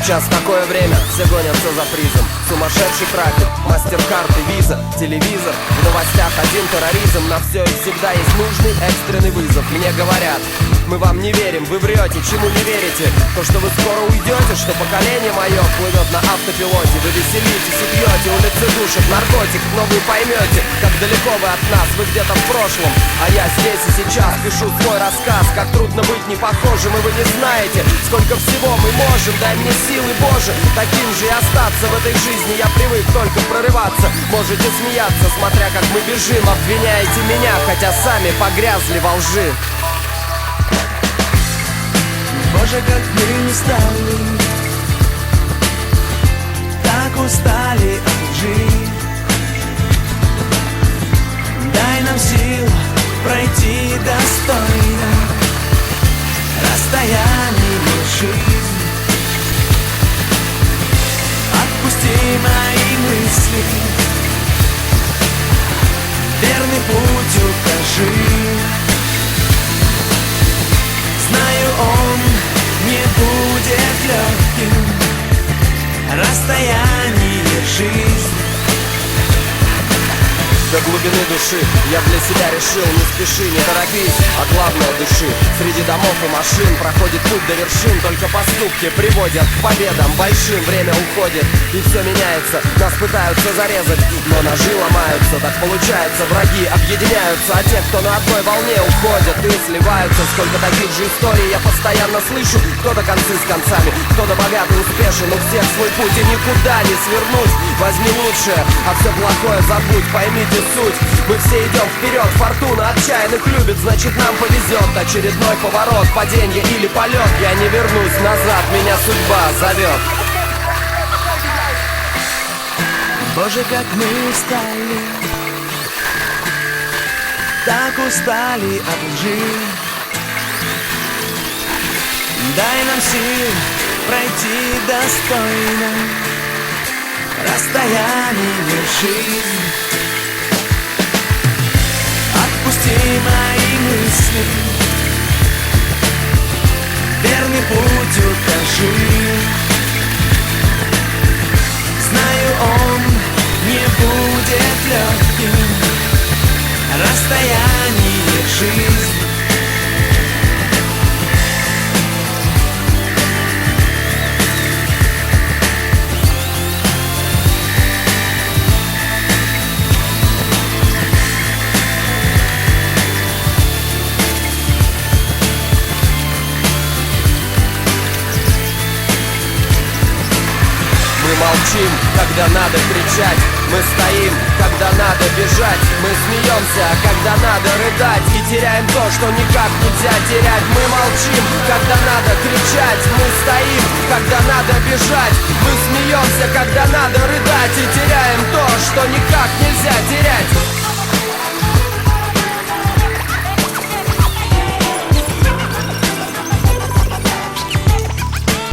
Сейчас такое время, все гонятся за призом. Сумасшедший трафик, мастер-карты, виза, телевизор. В новостях один терроризм. На все и всегда есть нужный экстренный вызов. Мне говорят, мы вам не верим, вы врете, чему не верите? То, что вы скоро уйдете, что поколение мое плывет на автопилоте. Вы веселитесь и пьете, улицы душат, наркотик, но вы поймете, как далеко вы от нас, вы где-то в прошлом. А я здесь и сейчас пишу свой рассказ. Как трудно быть не похожим, и вы не знаете, сколько всего мы можем. Дай мне силы, Боже, таким же и остаться в этой жизни. Я привык только прорываться. Можете смеяться, смотря как мы бежим. Обвиняете меня, хотя сами погрязли во лжи. Боже, как мы устали, так устали от лжи. Дай нам сил пройти достойно расстояние жизнь. Отпусти мои мысли, верный путь укажи. Знаю, он не будет легким, расстояние жизнь. До глубины души я для себя решил: не спеши, не торопись, а главное дыши. Среди домов и машин проходит путь до вершин. Только поступки приводят к победам большим. Время уходит и все меняется. Нас пытаются зарезать, но ножи ломаются. Так получается, враги объединяются, а те, кто на одной волне, уходят и сливаются. Сколько таких же историй я постоянно слышу. Кто-то концы с концами, кто-то богатый, успешен. У всех свой путь и никуда не свернуть. Возьми лучшее, а все плохое забудь. Поймите суть, мы все идем вперед. Фортуна отчаянных любит, значит нам повезет. Очередной поворот, паденье или полет. Я не вернусь назад, меня судьба зовет. Боже, как мы устали, так устали от лжи. Дай нам сил пройти достойно расстояние жизнь. Отпусти мои мысли, верный путь укажи. Знаю, он не будет легким, расстояние жизнь. Мы молчим, когда надо кричать. Мы стоим, когда надо бежать. Мы смеемся, когда надо рыдать. И теряем то, что никак нельзя терять. Мы молчим, когда надо кричать. Мы стоим, когда надо бежать. Мы смеемся, когда надо рыдать. И теряем то, что никак нельзя терять.